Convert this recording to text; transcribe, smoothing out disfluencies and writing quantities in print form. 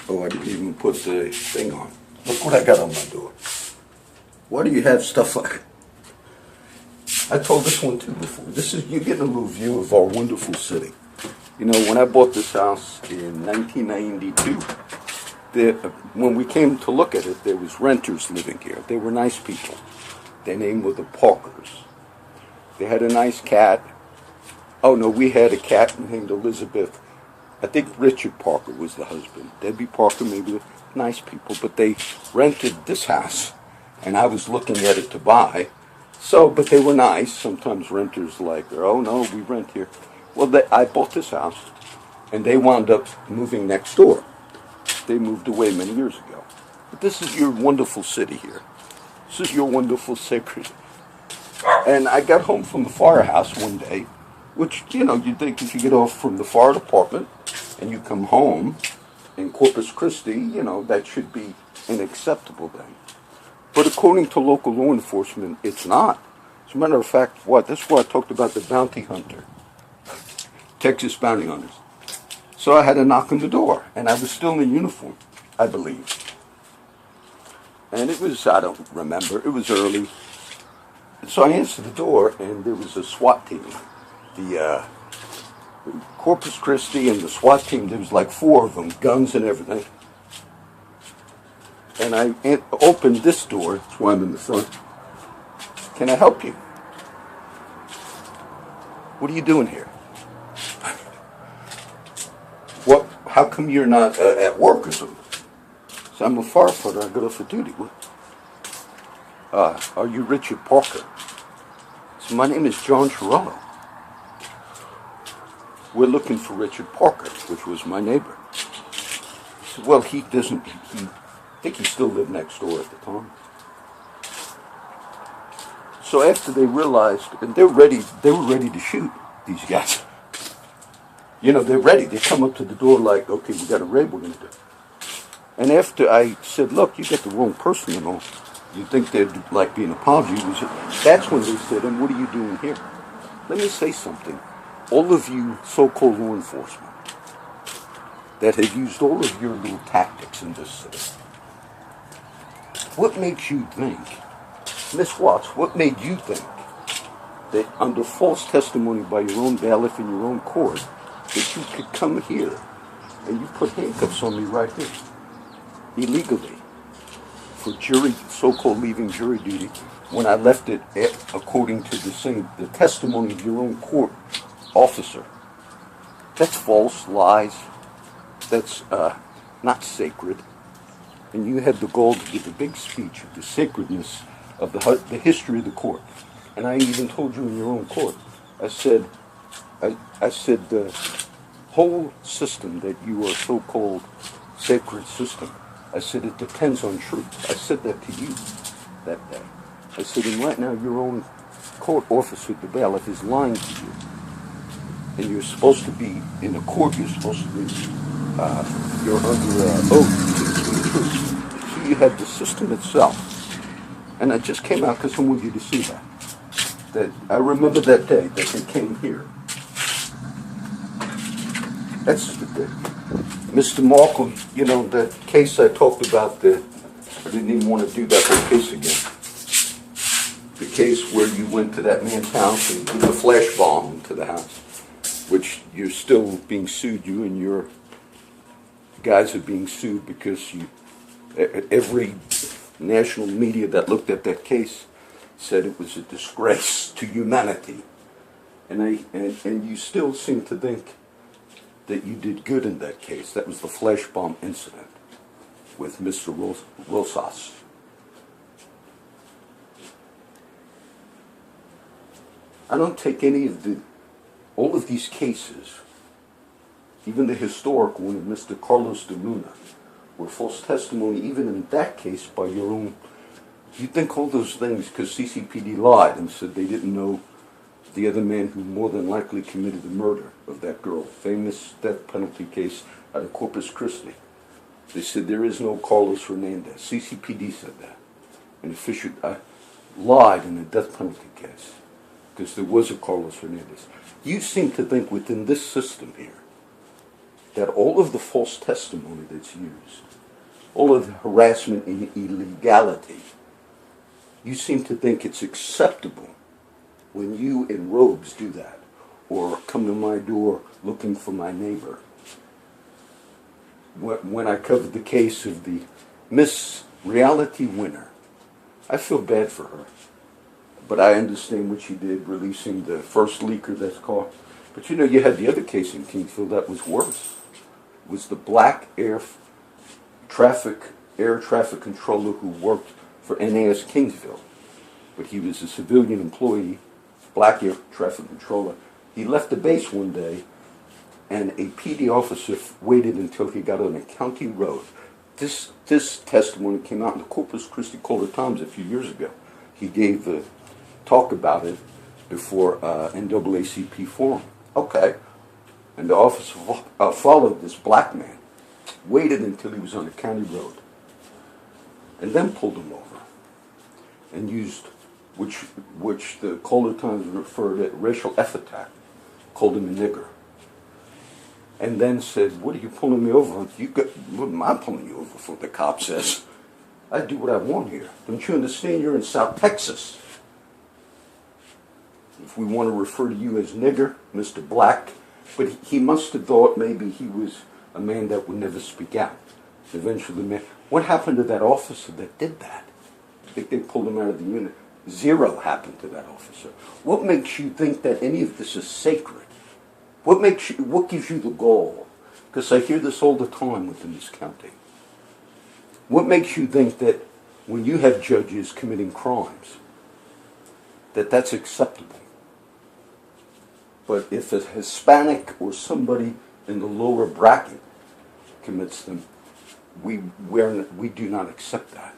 Oh, I didn't even put the thing on. Look what I got on my door. Why do you have stuff like... I told this one too before. You're getting a little view of our wonderful city. You know, when I bought this house in 1992, when we came to look at it, there was renters living here. They were nice people. Their name was the Parkers. They had a nice cat. Oh no, we had a cat named Elizabeth. I think Richard Parker was the husband. Debbie Parker, maybe nice people, but they rented this house, and I was looking at it to buy. So, but they were nice. Sometimes renters like, oh no, we rent here. Well, I bought this house, and they wound up moving next door. They moved away many years ago. But this is your wonderful city here. This is your wonderful sacred. And I got home from the firehouse one day, which, you know, you'd think if you get off from the fire department and you come home in Corpus Christi, you know, that should be an acceptable thing. But according to local law enforcement, it's not. As a matter of fact, that's why I talked about the bounty hunter. Texas bounty hunters. So I had to knock on the door, and I was still in uniform, I believe. And it was, I don't remember, it was early. So I answered the door, and there was a SWAT team. The Corpus Christi and the SWAT team, there was like 4 of them, guns and everything. And I opened this door, that's why I'm in the front. Can I help you? What are you doing here? What? How come you're not at work or something? So I'm a firefighter, I got off for duty. Are you Richard Parker? So my name is John Chirello. We're looking for Richard Parker, which was my neighbor. So, well, I think he still lived next door at the time. So after they realized, and they were ready to shoot these guys. You know, they're ready. They come up to the door like, okay, we got a raid we're going to do. And after I said, look, you got the wrong person and all, you think they'd like be an apology. That's when they said, and what are you doing here? Let me say something. All of you so-called law enforcement that have used all of your little tactics in this city, what makes you think, Miss Watts, what made you think that under false testimony by your own bailiff in your own court, that you could come here and you put handcuffs on me right here, illegally, for jury, so-called leaving jury duty, when I left it according to the testimony of your own court officer? That's false, lies. That's not sacred. And you had the gall to give a big speech of the sacredness of the history of the court. And I even told you in your own court, I said the whole system that you are so-called sacred system, I said it depends on truth. I said that to you that day. I said, and right now your own court officer, the bailiff, is lying to you. And you're supposed to be in a court, you're supposed to be, you're under oath to the truth. So you had the system itself. And I just came out because I wanted you to see that. That I remember that day that they came here. That's the thing. Mr. Markle, you know, that case I talked about, I didn't even want to do that whole case again. The case where you went to that man's house and put a flash bomb into the house, which you're still being sued, you and your guys are being sued because every national media that looked at that case said it was a disgrace to humanity. And you still seem to think that you did good in that case. That was the flash bomb incident with Mr. Rosas. I don't take all of these cases, even the historic one of Mr. Carlos de Luna, were false testimony, even in that case by your own. You think all those things because CCPD lied and said they didn't know the other man who more than likely committed the murder of that girl, famous death penalty case out of Corpus Christi. They said there is no Carlos Hernandez. CCPD said that. And Fisher lied in the death penalty case because there was a Carlos Hernandez. You seem to think within this system here that all of the false testimony that's used, all of the harassment and illegality, you seem to think it's acceptable when you in robes do that, or come to my door looking for my neighbor. When I covered the case of the Miss Reality winner, I feel bad for her. But I understand what she did, releasing the first leaker that's caught. But you had the other case in Kingsville that was worse. It was the black air traffic controller who worked for NAS Kingsville. But he was a civilian employee, black air traffic controller. He left the base one day, and a PD officer waited until he got on a county road. This testimony came out in the Corpus Christi Caller-Times a few years ago. He gave the talk about it before NAACP forum. Okay. And the officer followed this black man, waited until he was on a county road, and then pulled him over and used, which the Caller-Times referred to racial epithet, called him a nigger. And then said, "What are you pulling me over? What am I pulling you over for?" The cop says, "I do what I want here. Don't you understand? You're in South Texas. If we want to refer to you as nigger, Mr. Black." But he must have thought maybe he was a man that would never speak out. Eventually, what happened to that officer that did that? I think they pulled him out of the unit. Zero happened to that officer. What makes you think that any of this is sacred? What gives you the gall? Because I hear this all the time within this county. What makes you think that when you have judges committing crimes, that that's acceptable? But if a Hispanic or somebody in the lower bracket commits them, we do not accept that.